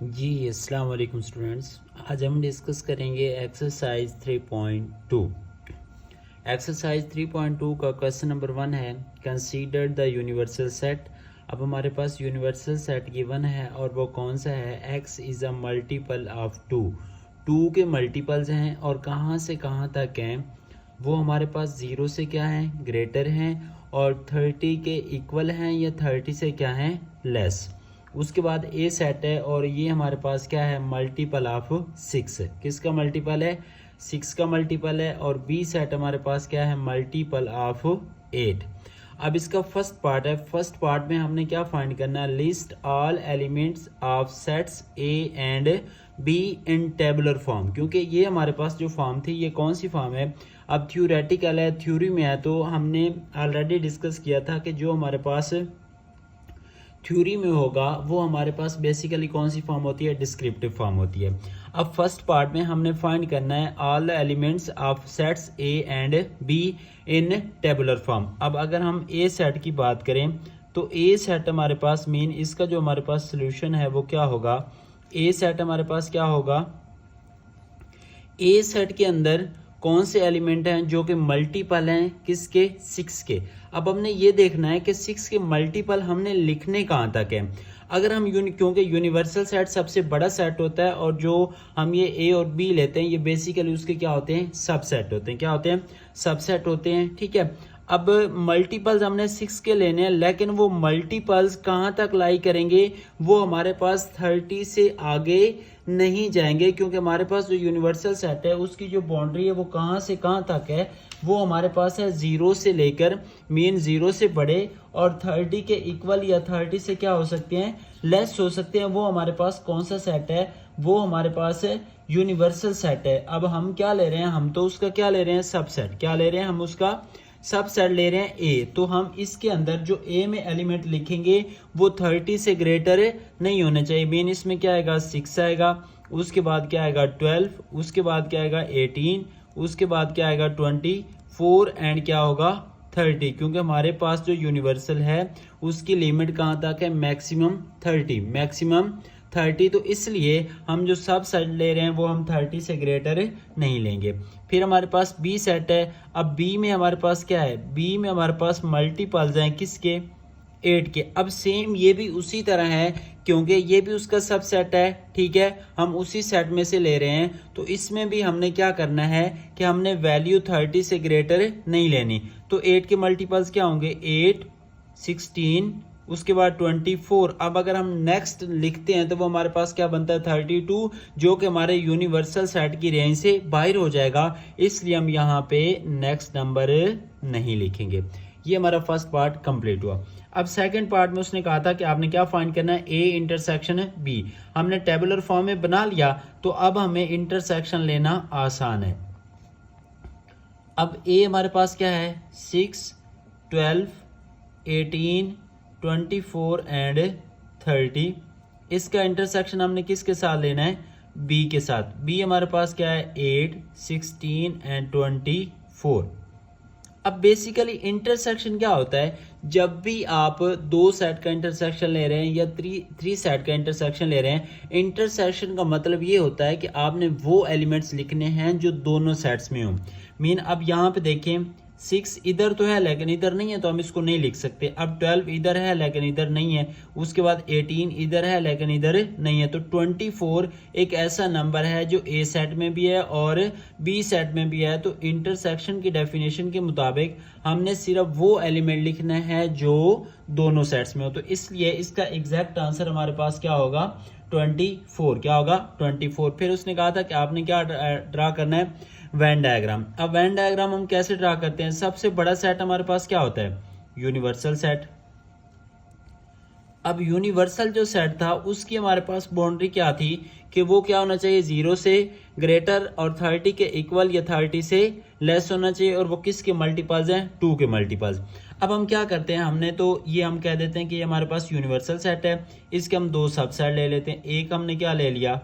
जी अस्सलाम वालेकुम स्टूडेंट्स। आज हम डिस्कस करेंगे एक्सरसाइज 3.2। एक्सरसाइज 3.2 का क्वेश्चन नंबर 1 है कंसीडर द यूनिवर्सल सेट। अब हमारे पास यूनिवर्सल सेट गिवन है और वो कौन सा है, x is a multiple of 2। 2 के मल्टीपल्स हैं और कहाँ से कहाँ तक हैं, वो हमारे पास 0 से क्या है ग्रेटर हैं और 30 के इक्वल हैं या 30 से क्या हैं लेस। उसके बाद ए सेट है और ये हमारे पास क्या है मल्टीपल ऑफ 6 है। किसका मल्टीपल है, 6 का मल्टीपल है। और बी सेट हमारे पास क्या है मल्टीपल ऑफ 8। अब इसका फर्स्ट पार्ट है, फर्स्ट पार्ट में हमने क्या फाइंड करना है, list all elements of sets A and be in tabular form. क्योंकि ये हमारे पास जो फॉर्म थी ये कौन सी फॉर्म है, अब थ्योरेटिकल है, थ्योरी में है। तो हमने ऑलरेडी डिस्कस किया था कि जो हमारे पास थ्योरी में होगा वो हमारे पास बेसिकली कौन सी फॉर्म होती है, डिस्क्रिप्टिव फॉर्म होती है। अब फर्स्ट पार्ट में हमने फाइंड करना है all the elements of sets A and be in tabular form. अब अगर हम ए सेट की बात करें तो ए सेट हमारे पास मीन इसका जो हमारे पास सोल्यूशन है वो क्या होगा, ए सेट हमारे पास क्या होगा, ए सेट के अंदर कौन से एलिमेंट हैं जो कि मल्टीपल हैं किसके, 6 के। अब हमने ये देखना है कि 6 के मल्टीपल हमने लिखने कहाँ तक है। अगर हम क्योंकि यूनिवर्सल सेट सबसे बड़ा सेट होता है और जो हम ये ए और बी लेते हैं ये बेसिकली उसके क्या होते हैं, सबसेट होते हैं। क्या होते हैं, सबसेट होते हैं। ठीक है, अब मल्टीपल्स हमने 6 के लेने हैं, लेकिन वो मल्टीपल्स कहाँ तक लाई करेंगे, वो हमारे पास 30 से आगे नहीं जाएंगे। क्योंकि हमारे पास जो यूनिवर्सल सेट है उसकी जो बाउंड्री है वो कहाँ से कहाँ तक है, वो हमारे पास है 0 से लेकर मीन 0 से बड़े और 30 के इक्वल या 30 से क्या हो सकते हैं, लेस हो सकते हैं। वो हमारे पास कौन सा सेट है, वो हमारे पास है यूनिवर्सल सेट है। अब हम क्या ले रहे हैं, हम तो उसका क्या ले रहे हैं, सबसेट। क्या ले रहे हैं, हम उसका सबसेट ले रहे हैं ए। तो हम इसके अंदर जो ए में एलिमेंट लिखेंगे वो 30 से ग्रेटर नहीं होने चाहिए। मीन इसमें क्या आएगा, 6 आएगा, उसके बाद क्या आएगा 12, उसके बाद क्या आएगा 18, उसके बाद क्या आएगा 24 एंड क्या होगा 30। क्योंकि हमारे पास जो यूनिवर्सल है उसकी लिमिट कहाँ तक है, मैक्सिमम 30, मैक्सिमम 30। तो इसलिए हम जो सब सेट ले रहे हैं वो हम 30 से ग्रेटर नहीं लेंगे। फिर हमारे पास बी सेट है। अब बी में हमारे पास क्या है, बी में हमारे पास मल्टीपल्स हैं किसके, 8 के। अब सेम ये भी उसी तरह है क्योंकि ये भी उसका सब सेट है। ठीक है, हम उसी सेट में से ले रहे हैं। तो इसमें भी हमने क्या करना है कि हमने वैल्यू 30 से ग्रेटर नहीं लेनी। तो 8 के मल्टीपल्स क्या होंगे, 8, 16, उसके बाद 24। अब अगर हम नेक्स्ट लिखते हैं तो वो हमारे पास क्या बनता है 32, जो कि हमारे यूनिवर्सल सेट की रेंज से बाहर हो जाएगा। इसलिए हम यहाँ पे नेक्स्ट नंबर नहीं लिखेंगे। ये हमारा फर्स्ट पार्ट कंप्लीट हुआ। अब सेकंड पार्ट में उसने कहा था कि आपने क्या फाइंड करना है, ए इंटरसेक्शन बी। हमने टेबुलर फॉर्म में बना लिया तो अब हमें इंटरसेक्शन लेना आसान है। अब ए हमारे पास क्या है, 6, 12, 18, 24 एंड 30। इसका इंटरसेक्शन हमने किसके साथ लेना है, बी के साथ। बी हमारे पास क्या है 8, 16 एंड 24। अब बेसिकली इंटरसेक्शन क्या होता है, जब भी आप दो सेट का इंटरसेक्शन ले रहे हैं या थ्री सेट का इंटरसेक्शन ले रहे हैं, इंटरसेक्शन का मतलब ये होता है कि आपने वो एलिमेंट्स लिखने हैं जो दोनों सेट्स में हो। मीन अब यहाँ पे देखें 6 इधर तो है लेकिन इधर नहीं है तो हम इसको नहीं लिख सकते। अब 12 इधर है लेकिन इधर नहीं है, उसके बाद 18 इधर है लेकिन इधर नहीं है। तो 24 एक ऐसा नंबर है जो ए सेट में भी है और बी सेट में भी है। तो इंटरसेक्शन की डेफिनेशन के मुताबिक हमने सिर्फ वो एलिमेंट लिखना है जो दोनों सेट्स में हो। तो इसलिए इसका एग्जैक्ट आंसर हमारे पास क्या होगा, 24। क्या होगा 24। फिर उसने कहा था कि आपने क्या ड्रा करना है, वेन डायग्राम। अब वेन डायग्राम हम कैसे ड्रा करते हैं, सबसे बड़ा सेट हमारे पास क्या होता है, यूनिवर्सल सेट। अब यूनिवर्सल जो सेट था उसकी हमारे पास बाउंड्री क्या थी कि वो क्या होना चाहिए, 0 से ग्रेटर और 30 के इक्वल या 30 से लेस होना चाहिए। और वो किसके मल्टीपल्स हैं, 2 के मल्टीपल्स। अब हम क्या करते हैं, हमने तो ये हम कह देते हैं कि ये हमारे पास यूनिवर्सल सेट है, इसके हम दो सबसेट ले लेते हैं। एक हमने क्या ले लिया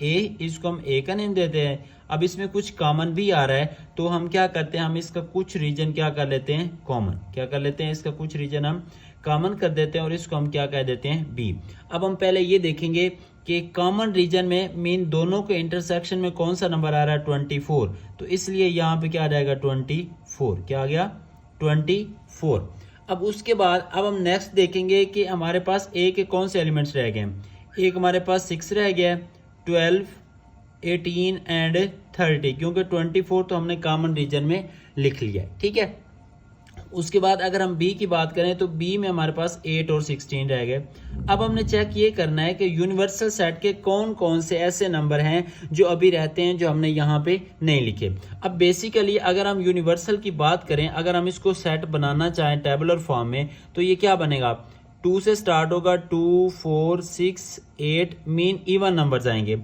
ए, इसको हम ए का नेम देते हैं। अब इसमें कुछ कॉमन भी आ रहा है तो हम क्या करते हैं, हम इसका कुछ रीजन क्या कर लेते हैं, कॉमन। क्या कर लेते हैं, इसका कुछ रीजन हम कॉमन कर देते हैं और इसको हम क्या कह देते हैं, बी। अब हम पहले ये देखेंगे कि कॉमन रीजन में मीन दोनों के इंटरसेक्शन में कौन सा नंबर आ रहा है 24, तो इसलिए यहाँ पे क्या आ जाएगा 24, क्या आ गया 24। अब उसके बाद अब हम नेक्स्ट देखेंगे कि हमारे पास ए के कौन से एलिमेंट्स रह गए। एक हमारे पास 6 रह गया, 12, 18 एंड 30, क्योंकि 24 तो हमने कॉमन रीजन में लिख लिया है, ठीक है। उसके बाद अगर हम बी की बात करें तो बी में हमारे पास 8 और 16 रह गए। अब हमने चेक ये करना है कि यूनिवर्सल सेट के कौन कौन से ऐसे नंबर हैं जो अभी रहते हैं जो हमने यहाँ पे नहीं लिखे। अब बेसिकली अगर हम यूनिवर्सल की बात करें, अगर हम इसको सेट बनाना चाहें टेबुलर फॉर्म में, तो ये क्या बनेगा, 2 से स्टार्ट होगा, 2, 4, 6, 8 मीन इवन नंबर्स आएंगे,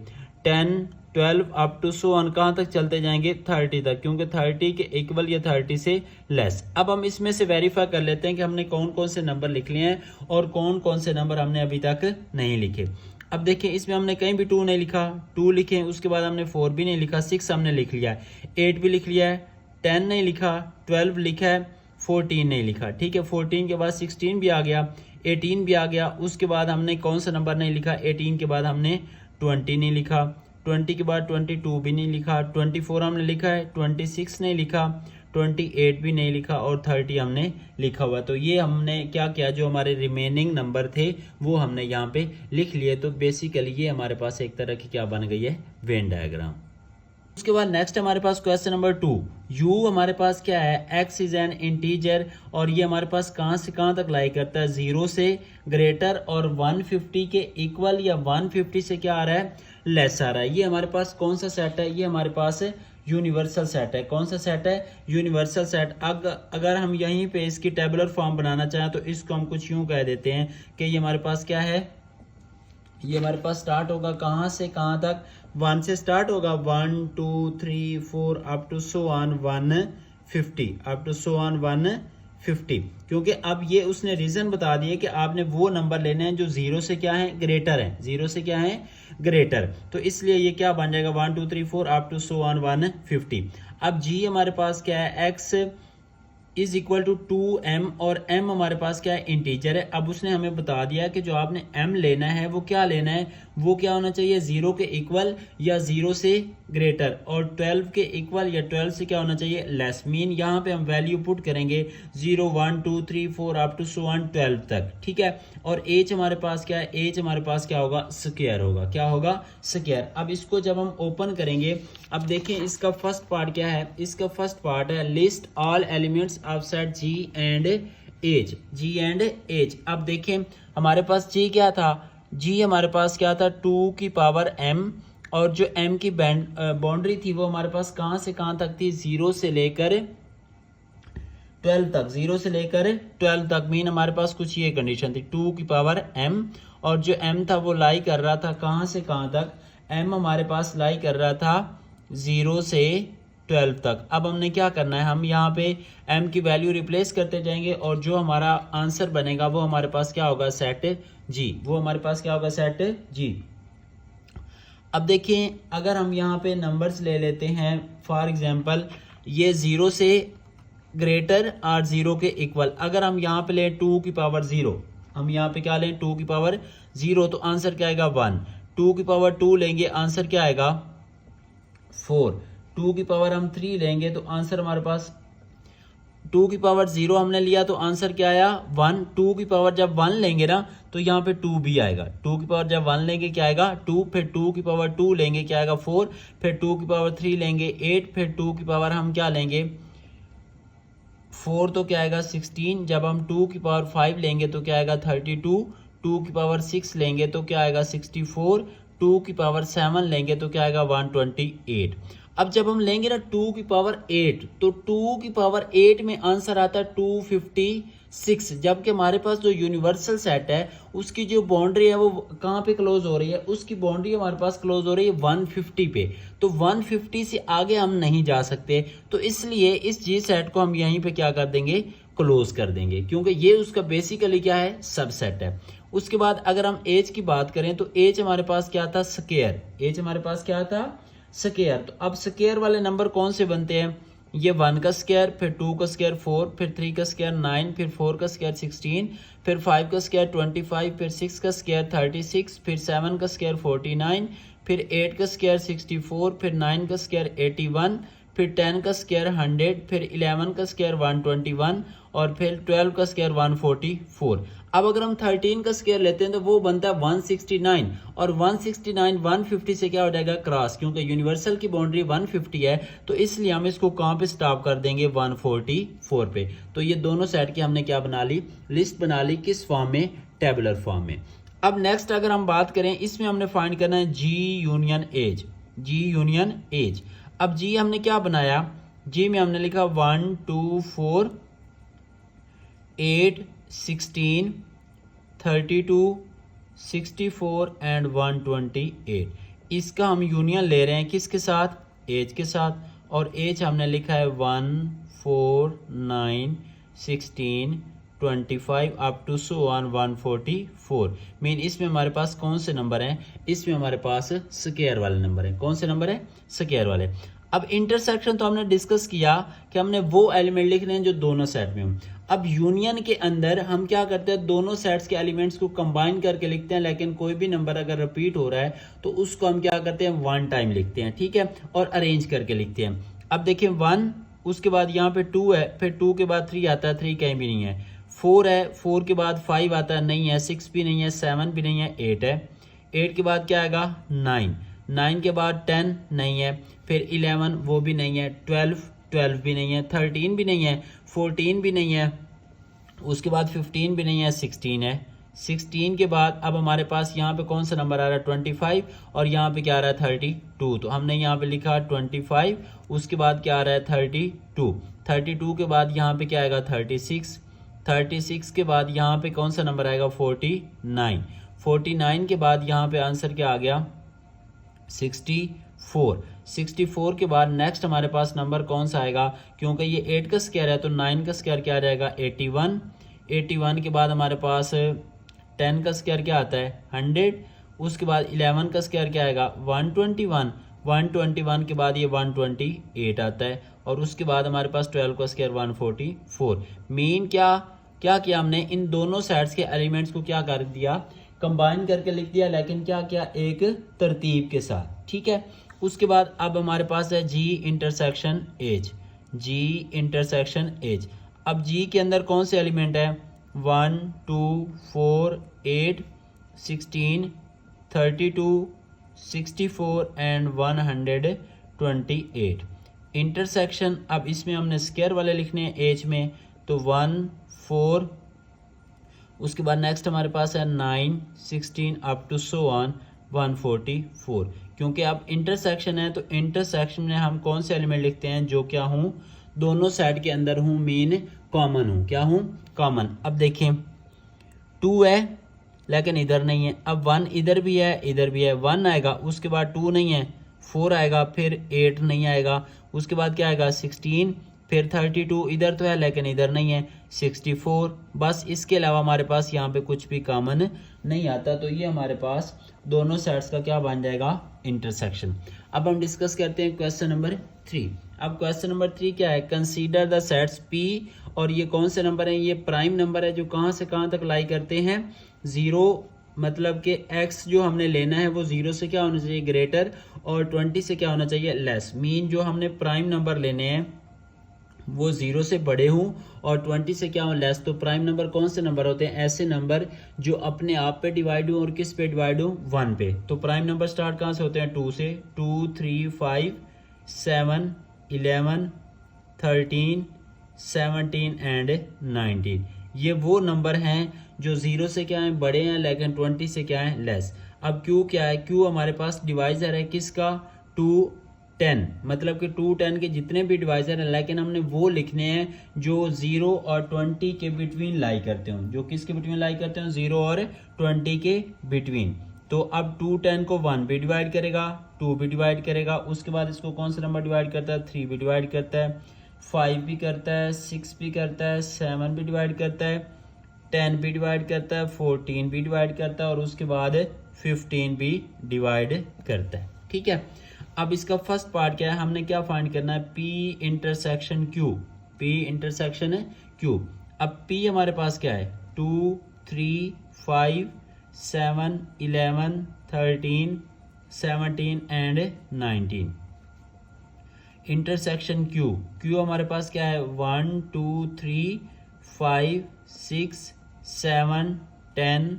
10, 12 अप टू सो ऑन कहाँ तक चलते जाएंगे 30 तक, क्योंकि 30 के इक्वल या 30 से लेस। अब हम इसमें से वेरीफाई कर लेते हैं कि हमने कौन कौन से नंबर लिख लिए हैं और कौन कौन से नंबर हमने अभी तक नहीं लिखे। अब देखिए इसमें हमने कहीं भी 2 नहीं लिखा, 2 लिखे, उसके बाद हमने 4 भी नहीं लिखा, 6 हमने लिख लिया है, 8 भी लिख लिया है, 10 नहीं लिखा, 12 लिखा है, 14 नहीं लिखा, ठीक है। 14 के बाद 16 भी आ गया, 18 भी आ गया। उसके बाद हमने कौन सा नंबर नहीं लिखा, 18 के बाद हमने 20 नहीं लिखा, 20 के बाद 22 भी नहीं लिखा, 24 हमने लिखा है, 26 नहीं लिखा, 28 भी नहीं लिखा और 30 हमने लिखा हुआ। तो ये हमने क्या किया, जो हमारे रिमेनिंग नंबर थे वो हमने यहाँ पे लिख लिए। तो बेसिकली ये हमारे पास एक तरह की क्या बन गई है, वेन डायग्राम। उसके बाद नेक्स्ट हमारे पास क्वेश्चन नंबर 2, u हमारे पास क्या है, x इज एन इंटीजर और ये हमारे पास कहाँ से कहाँ तक लाई करता है, 0 से ग्रेटर और 150 के इक्वल या 150 से क्या आ रहा है, लेस आ रहा है। ये हमारे पास कौन सा सेट है, ये हमारे पास यूनिवर्सल सेट है। कौन सा सेट है, यूनिवर्सल सेट। अगर हम यहीं पे इसकी टेबुलर फॉर्म बनाना चाहें तो इसको हम कुछ यूं कह देते हैं कि ये हमारे पास क्या है, ये हमारे पास स्टार्ट होगा कहाँ से कहाँ तक, 1 से स्टार्ट होगा, 1, 2, 3, 4 up to so on 150, up to so on 150। क्योंकि अब ये उसने रीजन बता दिए कि आपने वो नंबर लेने हैं जो 0 से क्या है, ग्रेटर है, 0 से क्या है, ग्रेटर। तो इसलिए ये क्या बन जाएगा, 1, 2, 3, 4 अप टू सो ऑन 150। अब जी हमारे पास क्या है, x is equal to 2m और m हमारे पास क्या है, इंटीजर है। अब उसने हमें बता दिया कि जो आपने m लेना है वो क्या लेना है, वो क्या होना चाहिए, 0 के इक्वल या 0 से ग्रेटर और 12 के इक्वल या 12 से क्या होना चाहिए, लेस। मीन यहाँ पे हम वैल्यू पुट करेंगे 0, 1, 2, 3, 4 अप टू सो ऑन 12 तक, ठीक है। और h हमारे पास क्या है, h हमारे पास क्या होगा, स्क्वायर होगा, क्या होगा, स्क्वायर। अब इसको जब हम ओपन करेंगे, अब देखिए इसका फर्स्ट पार्ट क्या है, इसका फर्स्ट पार्ट है list all elements of set g and h, g and h। अब देखें हमारे पास g क्या था, g हमारे पास क्या था, 2 की पावर m और जो m की बाउंड्री थी वो हमारे पास कहाँ से कहाँ तक थी, 0 से लेकर 12 तक, 0 से लेकर 12 तक। मीन हमारे पास कुछ ये कंडीशन थी, 2 की पावर m और जो m था वो लाई कर रहा था कहाँ से कहाँ तक, m हमारे पास लाई कर रहा था 0 से 12 तक। अब हमने क्या करना है, हम यहाँ पे m की वैल्यू रिप्लेस करते जाएंगे और जो हमारा आंसर बनेगा वो हमारे पास क्या होगा, सेट g, वो हमारे पास क्या होगा, सेट g। अब देखिए अगर हम यहाँ पे नंबर्स ले लेते हैं, फॉर एग्जांपल ये 0 से ग्रेटर और 0 के इक्वल, अगर हम यहाँ पे लें 2 की पावर 0, हम यहाँ पे क्या लें 2 की पावर 0, तो आंसर क्या आएगा 1। 2 की पावर 2 लेंगे, आंसर क्या आएगा 4। 2 की पावर हम 3 लेंगे तो आंसर हमारे पास, 2 की पावर 0 हमने लिया तो आंसर क्या आया 1। 2 की पावर जब 1 लेंगे ना तो यहाँ पे 2 भी आएगा, 2 की पावर जब 1 लेंगे क्या आएगा 2, फिर 2 की पावर 2 लेंगे क्या आएगा 4, फिर 2 की पावर 3 लेंगे 8, फिर 2 की पावर हम क्या लेंगे 4 तो क्या आएगा 16, जब हम 2 की पावर 5 लेंगे तो क्या आएगा 32, 2 की पावर 6 लेंगे तो क्या आएगा 64, 2 की पावर 7 लेंगे तो क्या आएगा 128। अब जब हम लेंगे ना 2 की पावर 8 तो 2 की पावर 8 में आंसर आता है 256, जबकि हमारे पास जो यूनिवर्सल सेट है उसकी जो बाउंड्री है वो कहाँ पे क्लोज हो रही है, उसकी बाउंड्री हमारे पास क्लोज हो रही है 150 पे। तो 150 से आगे हम नहीं जा सकते, तो इसलिए इस जी सेट को हम यहीं पे क्या कर देंगे, क्लोज कर देंगे, क्योंकि ये उसका बेसिकली क्या है, सबसेट है। उसके बाद अगर हम एज की बात करें तो एज हमारे पास क्या था, स्क्वायर, एज हमारे पास क्या था, स्क्वायर। तो अब स्क्वायर वाले नंबर कौन से बनते हैं, ये 1 का स्क्वायर, फिर 2 का स्क्वायर 4, फिर 3 का स्क्वायर 9, फिर 4 का स्क्वायर 16, फिर 5 का स्क्वायर 25, फिर 6 का स्क्वायर 36, फिर 7 का स्क्वायर 49, फिर 8 का स्क्वायर 64, फिर 9 का स्क्वायर 81, फिर 10 का स्क्वायर 100, फिर 11 का स्क्वायर 121 और फिर 12 का स्क्वायर 144। अब अगर हम 13 का स्क्वायर लेते हैं तो वो बनता है 169 और 169 150 से क्या हो जाएगा क्रॉस, क्योंकि यूनिवर्सल की बाउंड्री 150 है तो इसलिए हम इसको कहाँ पे स्टॉप कर देंगे 144 पे। तो ये दोनों सेट की हमने क्या बना ली, लिस्ट बना ली, किस फॉर्म में, टेबुलर फॉर्म में। अब नेक्स्ट अगर हम बात करें, इसमें हमने फाइंड करना है जी यूनियन एज, जी यूनियन एज। अब जी हमने क्या बनाया, जी में हमने लिखा 1 2 4 8 16 32 64 एंड 128। इसका हम यूनियन ले रहे हैं किसके साथ, एज के साथ, और एज हमने लिखा है 1 4 9 16 25 up to so on 144। Mean इसमें हमारे पास कौन से नंबर हैं, इसमें हमारे पास स्क्वायर वाले नंबर हैं। कौन से नंबर है, स्क्वायर वाले। अब इंटरसेक्शन तो हमने डिस्कस किया कि हमने वो एलिमेंट लिखने हैं जो दोनों सेट में हों। अब यूनियन के अंदर हम क्या करते हैं, दोनों सेट्स के एलिमेंट्स को कंबाइन करके लिखते हैं, लेकिन कोई भी नंबर अगर रिपीट हो रहा है तो उसको हम क्या करते हैं, वन टाइम लिखते हैं, ठीक है, और अरेंज करके लिखते हैं। अब देखिए 1, उसके बाद यहाँ पे 2 है, फिर 2 के बाद 3 आता है, 3 कहीं भी नहीं है, 4 है, 4 के बाद 5 आता है, नहीं है, 6 भी नहीं है, 7 भी नहीं है, 8 है, 8 के बाद क्या आएगा 9, 9 के बाद 10 नहीं है, फिर 11 वो भी नहीं है, 12 भी नहीं है, 13 भी नहीं है, 14 भी नहीं है, उसके बाद 15 भी नहीं है, 16 है। 16 के बाद अब हमारे पास यहाँ पे कौन सा नंबर आ रहा है 25 और यहाँ पे क्या आ रहा है 32। तो हमने यहाँ पे लिखा 25, उसके बाद क्या आ रहा है 32, 32 के बाद यहाँ पे क्या आएगा 36, 36 के बाद यहाँ पे कौन सा नंबर आएगा 49, 49 के बाद यहाँ पे आंसर क्या आ गया 64, 64 के बाद नेक्स्ट हमारे पास नंबर कौन सा आएगा, क्योंकि ये 8 का स्क्वायर है तो 9 का स्क्वायर क्या आ जाएगा 81, 81 के बाद हमारे पास 10 का स्क्वायर क्या आता है 100, उसके बाद 11 का स्क्वायर क्या आएगा 121, 121 के बाद ये 128 आता है और उसके बाद हमारे पास 12 का स्क्वायर 144। मीन क्या क्या किया हमने, इन दोनों सेट्स के एलिमेंट्स को क्या कर दिया, कंबाइन करके लिख दिया, लेकिन क्या क्या एक तरतीब के साथ, ठीक है। उसके बाद अब हमारे पास है G intersection H, G intersection H. अब जी के अंदर कौन से एलिमेंट है 1 2 4 8 16 32 64 एंड 128। इंटरसेक्शन, अब इसमें हमने स्क्वायर वाले लिखने हैं एज में, तो 1 4, उसके बाद नेक्स्ट हमारे पास है 9 16 अप टू सो ऑन 144। क्योंकि अब इंटरसेक्शन है तो इंटरसेक्शन में हम कौन से एलिमेंट लिखते हैं जो क्या हूँ दोनों साइड के अंदर हूँ, मीन कॉमन हूँ, क्या हूँ कॉमन। अब देखें 2 है लेकिन इधर नहीं है, अब 1 इधर भी है इधर भी है, 1 आएगा, उसके बाद 2 नहीं है, 4 आएगा, फिर 8 नहीं आएगा, उसके बाद क्या आएगा 16, फिर 32 इधर तो है लेकिन इधर नहीं है, 64, बस इसके अलावा हमारे पास यहाँ पे कुछ भी कॉमन नहीं आता। तो ये हमारे पास दोनों सेट्स का क्या बन जाएगा इंटरसेक्शन। अब हम डिस्कस करते हैं क्वेश्चन नंबर 3। अब क्वेश्चन नंबर 3 क्या है, कंसीडर द सेट्स पी, और ये कौन से नंबर हैं, ये प्राइम नंबर है जो कहाँ से कहाँ तक लाई करते हैं 0, मतलब कि x जो हमने लेना है वो 0 से क्या होना चाहिए ग्रेटर और 20 से क्या होना चाहिए लेस। मीन जो हमने प्राइम नंबर लेने हैं वो 0 से बड़े हों और 20 से क्या हो लेस। तो प्राइम नंबर कौन से नंबर होते हैं, ऐसे नंबर जो अपने आप पे डिवाइड हो और किस पे डिवाइड हो 1 पे। तो प्राइम नंबर स्टार्ट कहाँ से होते हैं 2 से, 2 3 5 7 11 13 17 एंड 19। ये वो नंबर हैं जो 0 से क्या है बड़े हैं लेकिन 20 से क्या है लेस। अब क्यू क्या है, क्यू हमारे पास डिवाइजर है किसका 2 10, मतलब कि 2 10 के जितने भी डिवाइजर हैं लेकिन हमने वो लिखने हैं जो 0 और 20 के बिटवीन लाई करते हों, जो किसके बिटवीन लाई करते हैं 0 और 20 के बिटवीन। तो अब 2 10 को 1 भी डिवाइड करेगा, 2 भी डिवाइड करेगा, उसके बाद इसको कौन सा नंबर डिवाइड करता है 3 भी डिवाइड करता है, 5 भी करता है, 6 भी करता है, 7 भी डिवाइड करता है, 10 भी डिवाइड करता है, 14 भी डिवाइड करता है और उसके बाद 15 भी डिवाइड करता है। ठीक है, अब इसका फर्स्ट पार्ट क्या है, हमने क्या फाइंड करना है, P intersection Q, P intersection Q। अब P हमारे पास क्या है, 2 3 5 7 11 13 17 एंड 19। इंटरसेक्शन Q, Q हमारे पास क्या है, 1 2 3 5 6 7 10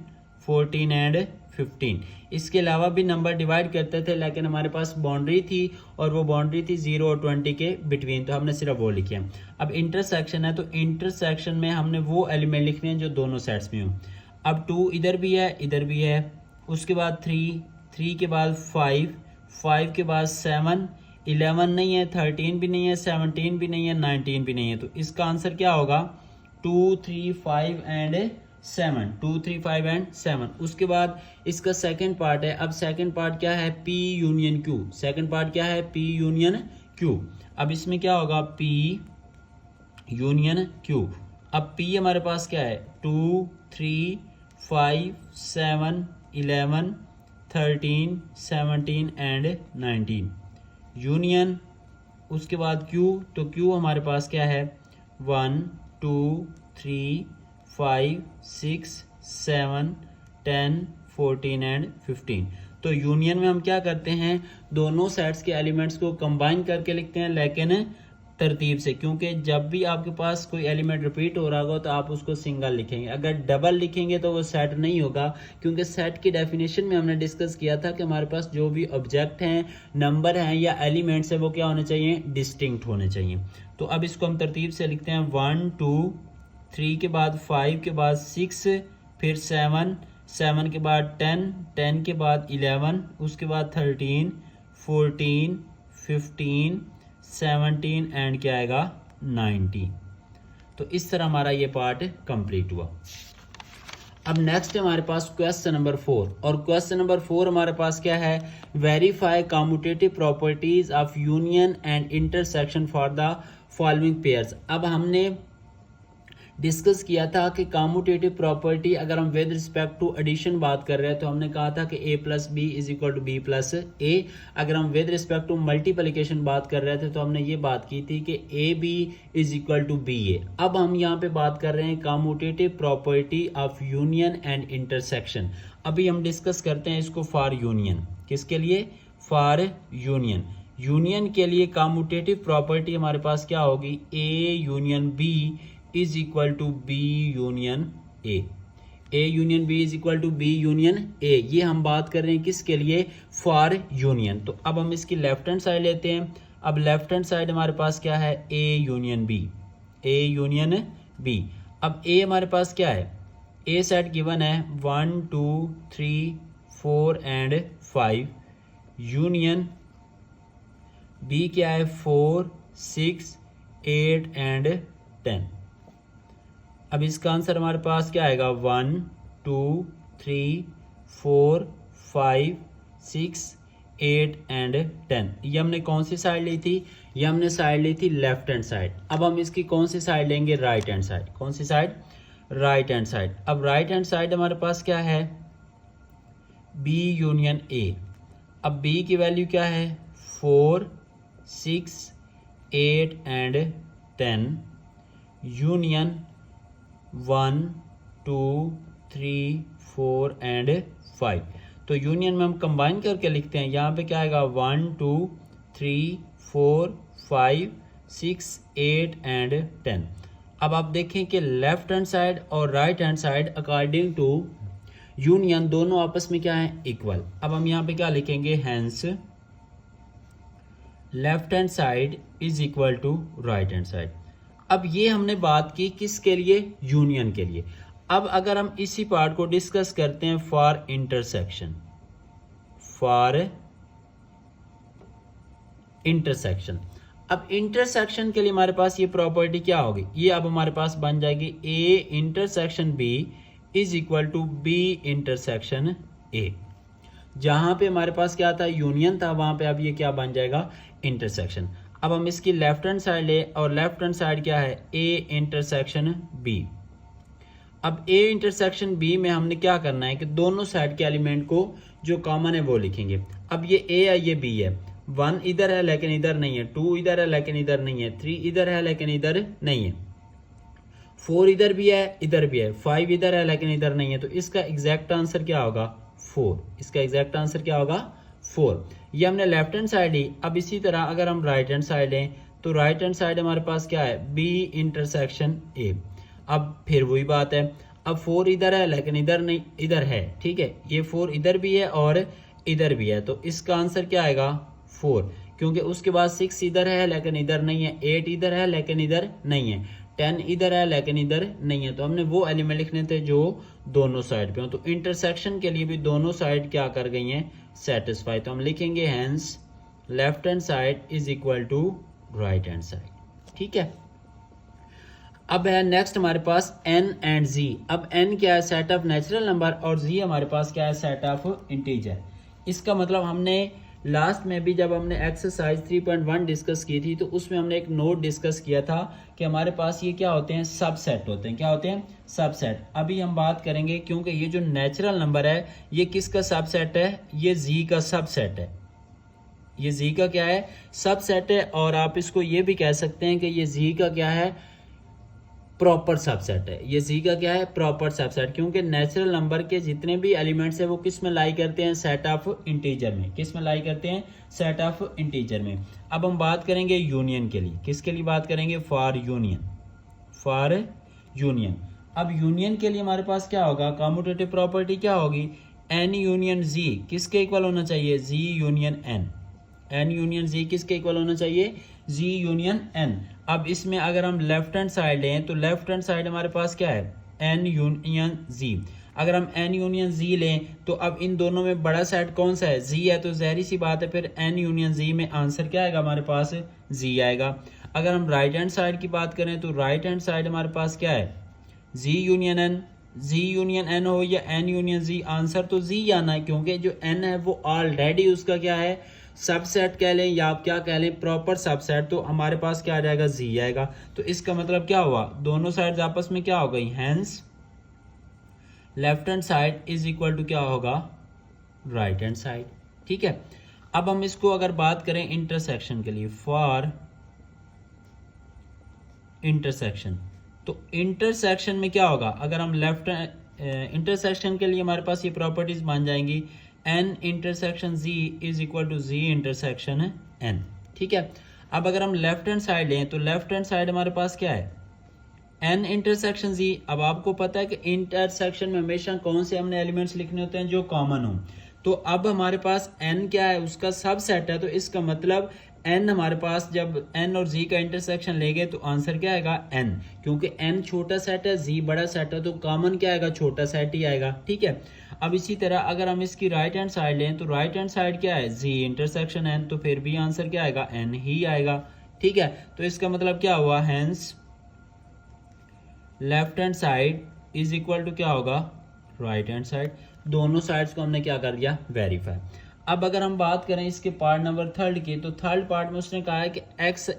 14 एंड 15। इसके अलावा भी नंबर डिवाइड करते थे, लेकिन हमारे पास बाउंड्री थी और वो बाउंड्री थी 0 और 20 के बिटवीन, तो हमने सिर्फ वो लिखे हैं। अब इंटरसेक्शन है, तो इंटरसेक्शन में हमने वो एलिमेंट लिखने हैं जो दोनों साइड्स में हो। अब 2 इधर भी है, इधर भी है, उसके बाद 3 के बाद 5 के बाद 7, 11 नहीं है, 13 भी नहीं है, 17 भी नहीं है, 19 भी नहीं है। तो इसका आंसर क्या होगा, 2 3 5 एंड 7, 2 3 5 एंड 7। उसके बाद इसका सेकंड पार्ट है। अब सेकंड पार्ट क्या है, P union Q। Second part क्या है, P यूनियन Q। अब इसमें क्या होगा, P यूनियन Q। अब P हमारे पास क्या है, 2 3 5 7 11 13 17 एंड 19 यूनियन। उसके बाद Q, तो Q हमारे पास क्या है, 1 2 3 5 6 7 10 14 एंड 15। तो यूनियन में हम क्या करते हैं, दोनों सेट्स के एलिमेंट्स को कंबाइन करके लिखते हैं, लेकिन तरतीब से, क्योंकि जब भी आपके पास कोई एलिमेंट रिपीट हो रहा होगा तो आप उसको सिंगल लिखेंगे। अगर डबल लिखेंगे तो वो सेट नहीं होगा, क्योंकि सेट की डेफिनेशन में हमने डिस्कस किया था कि हमारे पास जो भी ऑब्जेक्ट हैं, नंबर हैं या एलिमेंट्स हैं, वो क्या होने चाहिए, डिस्टिंक्ट होने चाहिए। तो अब इसको हम तरतीब से लिखते हैं, 1 2 3 के बाद 5 के बाद 6, फिर 7 के बाद 10 के बाद 11, उसके बाद 13 14 15 17 एंड क्या आएगा, 19। तो इस तरह हमारा ये पार्ट कंप्लीट हुआ। अब नेक्स्ट हमारे पास क्वेश्चन नंबर 4, और क्वेश्चन नंबर 4 हमारे पास क्या है, verify commutative properties of union and intersection for the following pairs. अब हमने डिस्कस किया था कि कम्यूटेटिव प्रॉपर्टी अगर हम विद रिस्पेक्ट टू एडिशन बात कर रहे हैं तो हमने कहा था कि a plus B is equal to B plus A. अगर हम विद रिस्पेक्ट टू मल्टीप्लिकेशन बात कर रहे थे तो हमने ये बात की थी कि A B is equal to B A. अब हम यहाँ पे बात कर रहे हैं commutative property of union and intersection. अभी हम डिस्कस करते हैं इसको फॉर यूनियन। किसके लिए, फॉर यूनियन। यूनियन के लिए कम्यूटेटिव प्रॉपर्टी हमारे पास क्या होगी, A union B is equal to B union A. A union B is equal to B union A. ये हम बात कर रहे हैं किसके लिए, फॉर यूनियन। तो अब हम इसकी लेफ्ट हैंड साइड लेते हैं। अब लेफ्ट हैंड साइड हमारे पास क्या है, A union B, A union B. अब ए हमारे पास क्या है, ए सेट गिवन है 1 2 3 4 एंड 5, यूनियन बी क्या है 4 6 8 एंड 10। अब इसका आंसर हमारे पास क्या आएगा, 1 2 3 4 5 6 8 एंड 10। ये हमने कौन सी साइड ली थी, ये हमने साइड ली थी लेफ्ट हैंड साइड। अब हम इसकी कौन सी साइड लेंगे, राइट हैंड साइड। कौन सी साइड, राइट हैंड साइड। अब राइट हैंड साइड हमारे पास क्या है, बी यूनियन ए। अब बी की वैल्यू क्या है, 4 6 8 एंड 10, यूनियन 1 2 3 4 एंड 5। तो यूनियन में हम कंबाइन करके लिखते हैं। यहाँ पे क्या आएगा, 1 2 3 4 5 6 8 एंड 10। अब आप देखें कि लेफ्ट हैंड साइड और right hand side according to union दोनों आपस में क्या है, इक्वल। अब हम यहाँ पे क्या लिखेंगे, hence left hand side is equal to right hand side. अब ये हमने बात की किसके लिए, यूनियन के लिए। अब अगर हम इसी पार्ट को डिस्कस करते हैं फॉर इंटरसेक्शन, फॉर इंटरसेक्शन। अब इंटरसेक्शन के लिए हमारे पास ये प्रॉपर्टी क्या होगी, ये अब हमारे पास बन जाएगी A intersection B is equal to B intersection A. जहां पे हमारे पास क्या था, यूनियन था, वहां पे अब ये क्या बन जाएगा, इंटरसेक्शन। अब हम इसकी लेफ्ट हैंड साइड ले, और लेफ्ट हैंड साइड क्या है, ए इंटरसेक्शन बी। अब ए इंटरसेक्शन बी में हमने क्या करना है कि दोनों साइड के एलिमेंट को जो कॉमन है वो लिखेंगे। अब ये ए है, ये बी है, 1 इधर है लेकिन इधर नहीं है, 2 इधर है लेकिन इधर नहीं है, 3 इधर है लेकिन इधर नहीं है, 4 इधर भी है इधर भी है, 5 इधर है लेकिन इधर नहीं है। तो इसका एग्जैक्ट आंसर क्या होगा? 4। इसका एग्जैक्ट आंसर क्या होगा? 4। ये हमने लेफ्ट हैंड साइड ही। अब इसी तरह अगर हम राइट हैंड साइड लें तो राइट हैंड साइड हमारे पास क्या है? B intersection A। अब फिर वही बात है, अब 4 इधर है लेकिन इधर नहीं, इधर है, ठीक है, ये 4 इधर भी है और इधर भी है। तो इसका आंसर क्या आएगा? 4, क्योंकि उसके बाद 6 इधर है लेकिन इधर नहीं है, 8 इधर है लेकिन इधर नहीं है, 10 इधर है लेकिन इधर नहीं है। तो हमने वो एलिमेंट लिखने थे जो दोनों साइड पे हो। तो इंटरसेक्शन के लिए भी दोनों साइड क्या कर गई हैं? सेटिस्फाई। तो हम लिखेंगे hence left hand side is equal to right hand side, ठीक है। अब है नेक्स्ट हमारे पास n एंड z। अब n क्या है? सेट ऑफ नेचुरल नंबर, और z हमारे पास क्या है? Set of integer. इसका मतलब हमने लास्ट में भी जब हमने एक्सरसाइज 3.1 डिस्कस की थी तो उसमें हमने एक नोट डिस्कस किया था कि हमारे पास ये क्या होते हैं? सबसेट होते हैं। क्या होते हैं? सबसेट। अभी हम बात करेंगे, क्योंकि ये जो नेचुरल नंबर है ये किसका सबसेट है? ये z का सबसेट है। ये z का क्या है? सबसेट है। और आप इसको ये भी कह सकते हैं कि ये z का क्या है? प्रॉपर सबसेट है। ये z का क्या है? प्रॉपर सबसेट, क्योंकि नेचुरल नंबर के जितने भी एलिमेंट्स है वो किस में लाई करते हैं? सेट ऑफ इंटीजर में। किस में लाई करते हैं? सेट ऑफ इंटीजर में। अब हम बात करेंगे यूनियन के लिए। किसके लिए बात करेंगे? For union. For union. अब यूनियन के लिए हमारे पास क्या होगा? कम्यूटेटिव प्रॉपर्टी क्या होगी? n यूनियन z किसके इक्वल होना चाहिए? z union n। n union z किसके इक्वल होना चाहिए? z union n। अब इसमें अगर हम लेफ्ट हैंड साइड लें तो लेफ्ट हैंड साइड हमारे पास क्या है? n union z। अगर हम n यूनियन z लें तो अब इन दोनों में बड़ा सेट कौन सा है? z है। तो जहरी सी बात है फिर n यूनियन z में आंसर क्या आएगा? हमारे पास z आएगा। अगर हम राइट हैंड साइड की बात करें तो राइट हैंड साइड हमारे पास क्या है? z union n। z union n हो या n यूनियन z, आंसर तो z आना है, क्योंकि जो n है वो ऑलरेडी उसका क्या है? सबसेट कह लें या आप क्या कह लें? Proper subset. तो हमारे पास क्या आ जाएगा? z आएगा। तो इसका मतलब क्या हुआ? दोनों साइड्स आपस में क्या हो गई? Hence left hand side is equal to क्या होगा? राइट हैंड साइड, ठीक है। अब हम इसको अगर बात करें इंटरसेक्शन के लिए, फॉर इंटरसेक्शन, तो इंटरसेक्शन में क्या होगा? अगर हम लेफ्ट इंटरसेक्शन के लिए हमारे पास ये प्रॉपर्टीज बन जाएंगी, n intersection z is equal to z intersection n, ठीक है। अब अगर हम लेफ्ट हैंड साइड लें तो लेफ्ट हैंड साइड हमारे पास क्या है? n intersection z। अब आपको पता है कि इंटरसेक्शन में हमेशा कौन से हमने एलिमेंट्स लिखने होते हैं? जो कॉमन हो। तो अब हमारे पास n क्या है? उसका सबसेट है। तो इसका मतलब n हमारे पास जब n और z का इंटरसेक्शन लेंगे तो आंसर क्या आएगा? n, क्योंकि n छोटा सेट है, z बड़ा सेट है, तो कॉमन क्या आएगा? छोटा सेट ही आएगा, ठीक है। अब इसी तरह अगर हम इसकी राइट हैंड साइड लें तो राइट हैंड साइड क्या है? z इंटरसेक्शन n, तो फिर भी आंसर क्या आएगा? n ही आएगा, ठीक है। तो इसका मतलब क्या हुआ? Hence left hand side is equal to क्या होगा? Right hand side. दोनों साइड्स को हमने क्या कर दिया? वेरीफाई। अब अगर हम बात करें इसके पार्ट नंबर 3 की, तो थर्ड पार्ट में उसने कहा है कि एक्स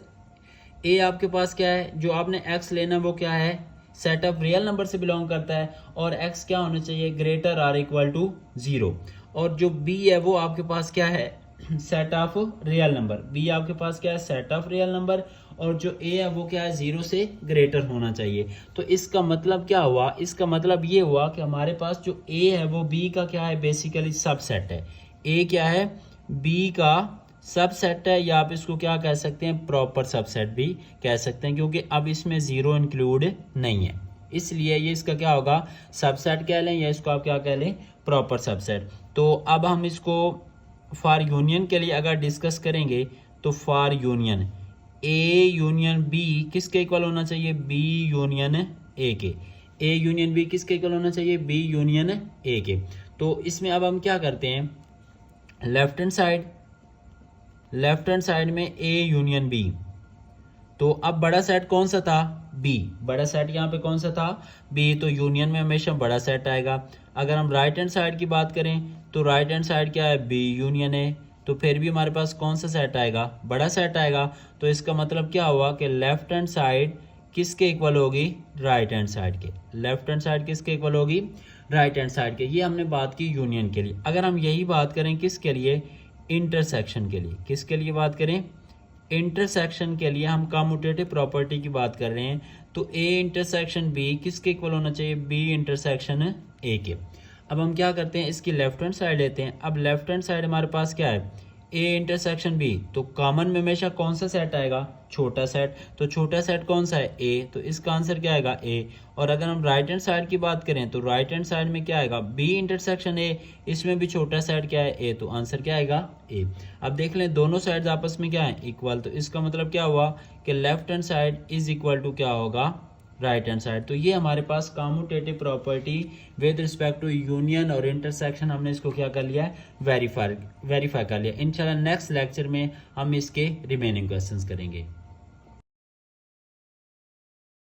ए आपके पास क्या है? जो आपने एक्स लेना वो क्या है? सेट ऑफ रियल नंबर से बिलोंग करता है, और एक्स क्या होना चाहिए? Greater or equal to 0। और जो बी है वो आपके पास क्या है? Set of real number. B आपके पास क्या है? Set of real number. और जो ए है वो क्या है? 0 से ग्रेटर होना चाहिए। तो इसका मतलब क्या हुआ? इसका मतलब ये हुआ कि हमारे पास जो ए है वो बी का क्या है? बेसिकली सबसेट है। ए क्या है? बी का सबसेट है, या आप इसको क्या कह सकते हैं? प्रॉपर सबसेट भी कह सकते हैं, क्योंकि अब इसमें 0 इंक्लूड नहीं है, इसलिए ये इसका क्या होगा? सबसेट कह लें, या इसको आप क्या कह लें? Proper subset. तो अब हम इसको फॉर यूनियन के लिए अगर डिस्कस करेंगे तो for union A union B किसके इक्वल होना चाहिए? बी यूनियन ए के। ए यूनियन बी किसके इक्वल होना चाहिए? बी यूनियन ए के। तो इसमें अब हम क्या करते हैं? लेफ्ट हैंड साइड में ए यूनियन बी। तो अब बड़ा सेट कौन सा था? बी। बड़ा सेट यहाँ पे कौन सा था? बी। तो यूनियन में हमेशा बड़ा सेट आएगा। अगर हम राइट हैंड साइड की बात करें तो राइट हैंड साइड क्या है? B union A. तो फिर भी हमारे पास कौन सा सेट आएगा? बड़ा सेट आएगा। तो इसका मतलब क्या हुआ कि लेफ्ट हैंड साइड किसके इक्वल होगी? राइट हैंड साइड के। लेफ्ट हैंड साइड किसके इक्वल होगी? राइट हैंड साइड के। ये हमने बात की यूनियन के लिए। अगर हम यही बात करें किसके लिए? इंटरसेक्शन के लिए। किसके लिए बात करें? इंटरसेक्शन के लिए हम कम्यूटेटिव प्रॉपर्टी की बात कर रहे हैं। तो ए इंटरसेक्शन बी किसके इक्वल होना चाहिए? बी इंटरसेक्शन ए के। अब हम क्या करते हैं, इसकी लेफ्ट हैंड साइड लेते हैं। अब लेफ्ट हैंड साइड हमारे पास क्या है? A intersection B. तो कॉमन में हमेशा कौन सा सेट आएगा? छोटा सेट। तो छोटा सेट कौन सा है? ए। तो इसका आंसर क्या आएगा? ए। और अगर हम राइट हैंड साइड की बात करें तो राइट हैंड साइड में क्या आएगा? B intersection A. इसमें भी छोटा सेट क्या है? ए। तो आंसर क्या आएगा? ए। अब देख लें दोनों साइड आपस में क्या है? इक्वल। तो इसका मतलब क्या हुआ कि left hand side is equal to क्या होगा? Right hand side. तो ये हमारे पास commutative property with respect to union और इंटरसेक्शन हमने इसको क्या कर लिया है? वेरीफाई कर लिया। इंशाल्लाह नेक्स्ट लेक्चर में हम इसके रिमेनिंग क्वेश्चंस करेंगे।